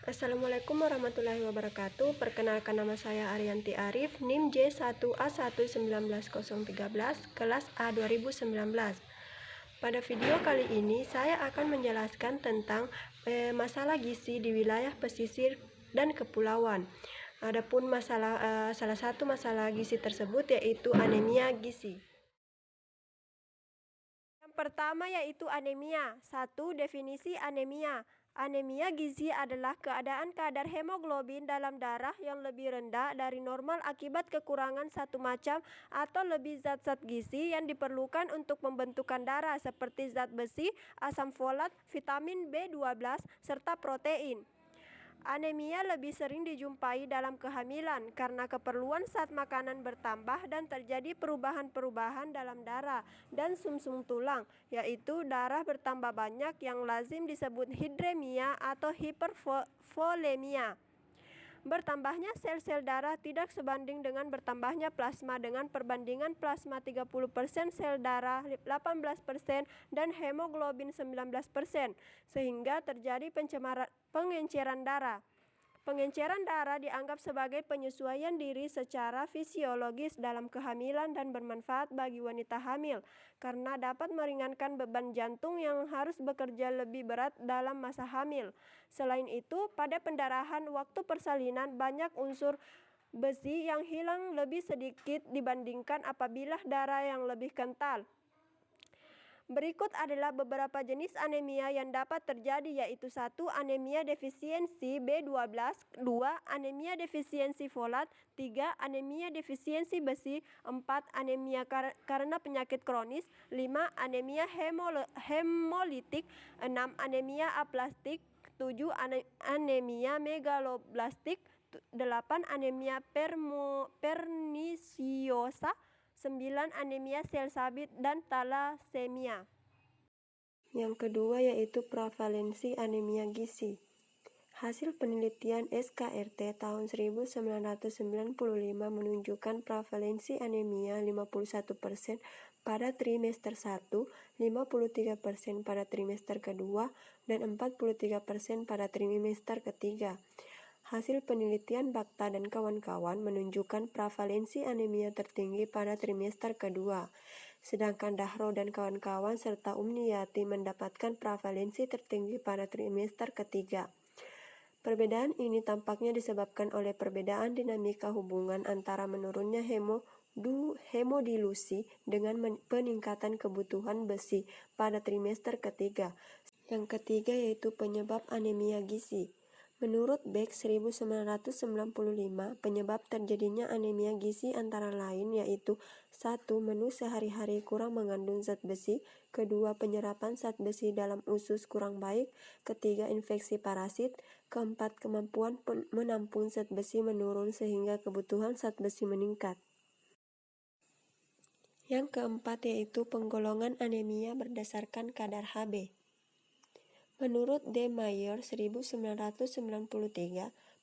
Assalamualaikum warahmatullahi wabarakatuh. Perkenalkan, nama saya Arianti Arif, NIM J1A11913, kelas A 2019. Pada video kali ini saya akan menjelaskan tentang masalah gizi di wilayah pesisir dan kepulauan. Adapun salah satu masalah gizi tersebut yaitu anemia gizi. Yang pertama yaitu anemia. 1. Definisi anemia. Anemia gizi adalah keadaan kadar hemoglobin dalam darah yang lebih rendah dari normal akibat kekurangan satu macam atau lebih zat-zat gizi yang diperlukan untuk pembentukan darah seperti zat besi, asam folat, vitamin B12, serta protein. Anemia lebih sering dijumpai dalam kehamilan karena keperluan zat makanan bertambah dan terjadi perubahan-perubahan dalam darah dan sumsum tulang, yaitu darah bertambah banyak yang lazim disebut hidremia atau hipervolemia. Bertambahnya sel-sel darah tidak sebanding dengan bertambahnya plasma dengan perbandingan plasma 30%, sel darah 18%, dan hemoglobin 19%, sehingga terjadi pengenceran darah. Pengenceran darah dianggap sebagai penyesuaian diri secara fisiologis dalam kehamilan dan bermanfaat bagi wanita hamil karena dapat meringankan beban jantung yang harus bekerja lebih berat dalam masa hamil. Selain itu, pada pendarahan waktu persalinan banyak unsur besi yang hilang lebih sedikit dibandingkan apabila darah yang lebih kental. Berikut adalah beberapa jenis anemia yang dapat terjadi, yaitu 1. Anemia defisiensi B12, 2. Anemia defisiensi folat, 3. Anemia defisiensi besi, 4. Anemia karena penyakit kronis, 5. Anemia hemolitik, 6. Anemia aplastik, 7. Anemia megaloblastik, 8. Anemia pernisiosa, 9. Anemia sel sabit dan talasemia. Yang kedua yaitu prevalensi anemia gizi. Hasil penelitian SKRT tahun 1995 menunjukkan prevalensi anemia 51% pada trimester 1, 53% pada trimester kedua, dan 43% pada trimester ketiga. Hasil penelitian Bakta dan kawan-kawan menunjukkan prevalensi anemia tertinggi pada trimester kedua, sedangkan Dahro dan kawan-kawan serta Umniyati mendapatkan prevalensi tertinggi pada trimester ketiga. Perbedaan ini tampaknya disebabkan oleh perbedaan dinamika hubungan antara menurunnya hemodilusi dengan peningkatan kebutuhan besi pada trimester ketiga. Yang ketiga yaitu penyebab anemia gizi. Menurut Beck 1995, penyebab terjadinya anemia gizi antara lain yaitu 1. Menu sehari-hari kurang mengandung zat besi, 2. Penyerapan zat besi dalam usus kurang baik, 3. Infeksi parasit, 4. Kemampuan menampung zat besi menurun sehingga kebutuhan zat besi meningkat. Yang keempat yaitu penggolongan anemia berdasarkan kadar Hb. Menurut D. Mayer 1993,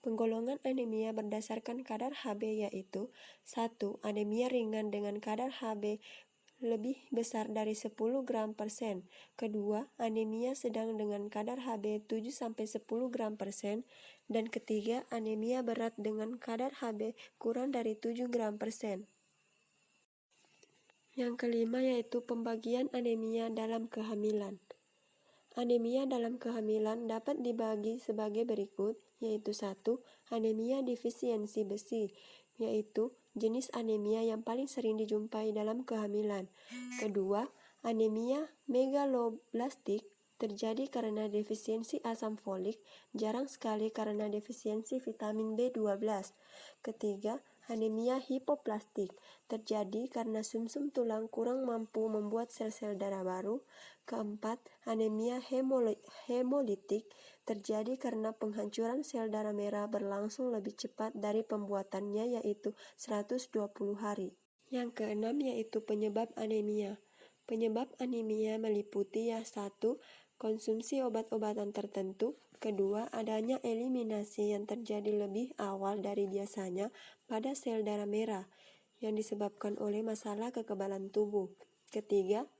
penggolongan anemia berdasarkan kadar Hb yaitu 1. Anemia ringan dengan kadar Hb lebih besar dari 10 gram per sen. 2. Anemia sedang dengan kadar Hb 7-10 gram per sen. Dan ketiga, anemia berat dengan kadar Hb kurang dari 7 gram per sen. Yang kelima yaitu pembagian anemia dalam kehamilan. Anemia dalam kehamilan dapat dibagi sebagai berikut, yaitu 1. Anemia defisiensi besi, yaitu jenis anemia yang paling sering dijumpai dalam kehamilan. 2. Anemia megaloblastik, terjadi karena defisiensi asam folik, jarang sekali karena defisiensi vitamin B12. 3. Anemia hipoplastik, terjadi karena sumsum tulang kurang mampu membuat sel-sel darah baru. 4. Anemia hemolitik, terjadi karena penghancuran sel darah merah berlangsung lebih cepat dari pembuatannya yaitu 120 hari. Yang keenam yaitu penyebab anemia. Penyebab anemia meliputi 1. Konsumsi obat-obatan tertentu. 2. Adanya eliminasi yang terjadi lebih awal dari biasanya pada sel darah merah yang disebabkan oleh masalah kekebalan tubuh. 3.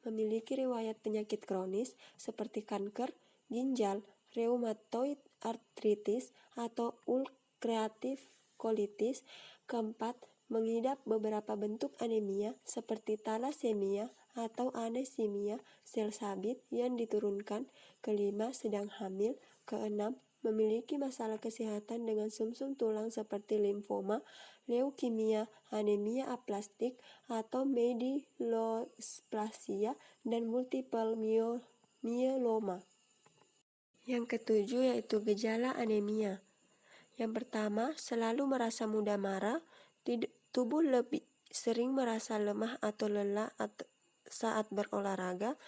Memiliki riwayat penyakit kronis seperti kanker, ginjal, rheumatoid arthritis atau ulcerative colitis. Keempat, mengidap beberapa bentuk anemia seperti talasemia atau anesimia sel sabit yang diturunkan. Kelima, sedang hamil. Keenam, memiliki masalah kesehatan dengan sumsum tulang seperti limfoma, leukemia, anemia aplastik atau medullodysplastia, dan multiple myeloma. Yang ketujuh yaitu gejala anemia. Yang pertama, selalu merasa mudah marah, tubuh lebih sering merasa lemah atau lelah saat berolahraga.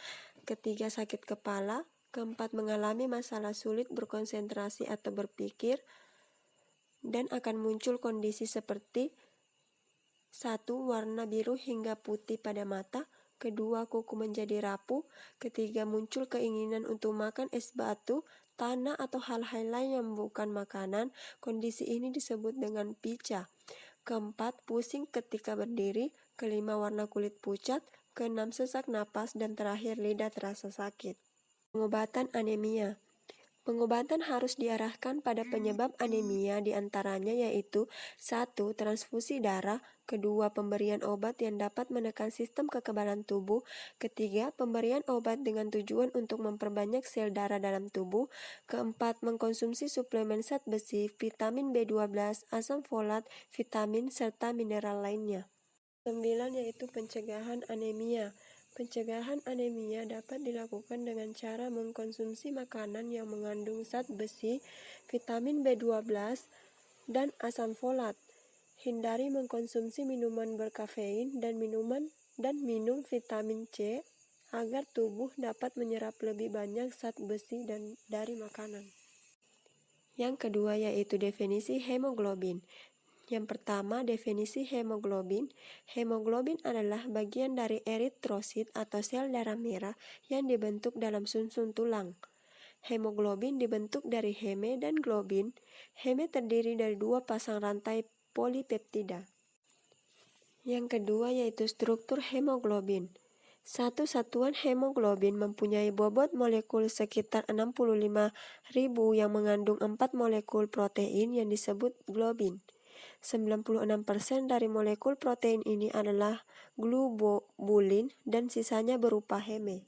Ketiga, sakit kepala. Keempat, mengalami masalah sulit berkonsentrasi atau berpikir, dan akan muncul kondisi seperti 1. Warna biru hingga putih pada mata. Kedua, kuku menjadi rapuh. Ketiga, muncul keinginan untuk makan es batu, tanah, atau hal-hal lain yang bukan makanan. Kondisi ini disebut dengan pica. Keempat, pusing ketika berdiri. Kelima, warna kulit pucat. Keenam, sesak napas. Dan terakhir, lidah terasa sakit. Pengobatan anemia. Pengobatan harus diarahkan pada penyebab anemia, diantaranya yaitu 1. Transfusi darah. Kedua, pemberian obat yang dapat menekan sistem kekebalan tubuh. Ketiga, pemberian obat dengan tujuan untuk memperbanyak sel darah dalam tubuh. Keempat, mengkonsumsi suplemen zat besi, vitamin B12, asam folat, vitamin, serta mineral lainnya. 9. Yaitu pencegahan anemia. Pencegahan anemia dapat dilakukan dengan cara mengkonsumsi makanan yang mengandung zat besi, vitamin B12, dan asam folat. Hindari mengkonsumsi minuman berkafein dan minum vitamin C agar tubuh dapat menyerap lebih banyak zat besi dari makanan. Yang kedua yaitu definisi hemoglobin. Yang pertama, definisi hemoglobin. Hemoglobin adalah bagian dari eritrosit atau sel darah merah yang dibentuk dalam sumsum tulang. Hemoglobin dibentuk dari heme dan globin. Heme terdiri dari 2 pasang rantai polipeptida. Yang kedua yaitu struktur hemoglobin. Satu satuan hemoglobin mempunyai bobot molekul sekitar 65.000 yang mengandung 4 molekul protein yang disebut globin. 96% dari molekul protein ini adalah globulin dan sisanya berupa heme.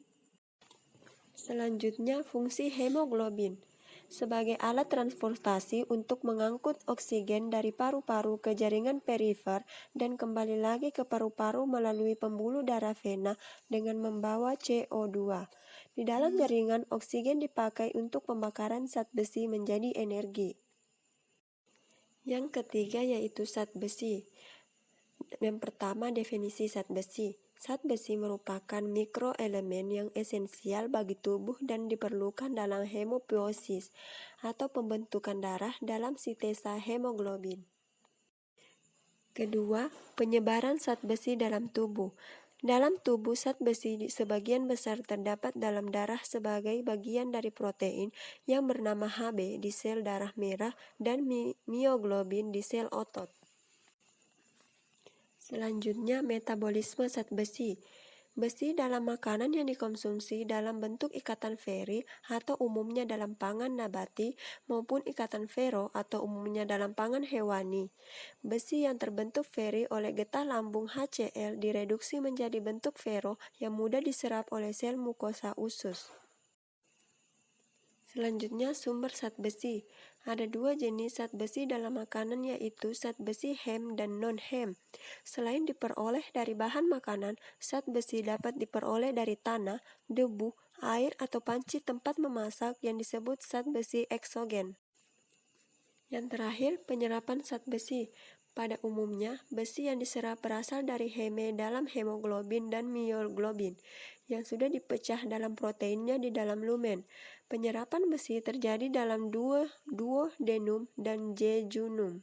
Selanjutnya, fungsi hemoglobin. Sebagai alat transportasi untuk mengangkut oksigen dari paru-paru ke jaringan perifer dan kembali lagi ke paru-paru melalui pembuluh darah vena dengan membawa CO2. Di dalam jaringan, oksigen dipakai untuk pembakaran zat besi menjadi energi. Yang ketiga yaitu zat besi. Yang pertama, definisi zat besi. Zat besi merupakan mikroelemen yang esensial bagi tubuh dan diperlukan dalam hemopoiesis atau pembentukan darah dalam sintesa hemoglobin. Kedua, penyebaran zat besi dalam tubuh. Dalam tubuh, zat besi sebagian besar terdapat dalam darah sebagai bagian dari protein yang bernama Hb di sel darah merah dan mioglobin di sel otot. Selanjutnya, metabolisme zat besi. Besi dalam makanan yang dikonsumsi dalam bentuk ikatan feri atau umumnya dalam pangan nabati maupun ikatan fero atau umumnya dalam pangan hewani. Besi yang terbentuk feri oleh getah lambung HCl direduksi menjadi bentuk fero yang mudah diserap oleh sel mukosa usus. Selanjutnya, sumber zat besi. Ada 2 jenis zat besi dalam makanan yaitu zat besi hem dan non-hem. Selain diperoleh dari bahan makanan, zat besi dapat diperoleh dari tanah, debu, air, atau panci tempat memasak yang disebut zat besi eksogen. Yang terakhir, penyerapan zat besi. Pada umumnya, besi yang diserap berasal dari heme dalam hemoglobin dan mioglobin yang sudah dipecah dalam proteinnya di dalam lumen. Penyerapan besi terjadi dalam duodenum dan jejunum.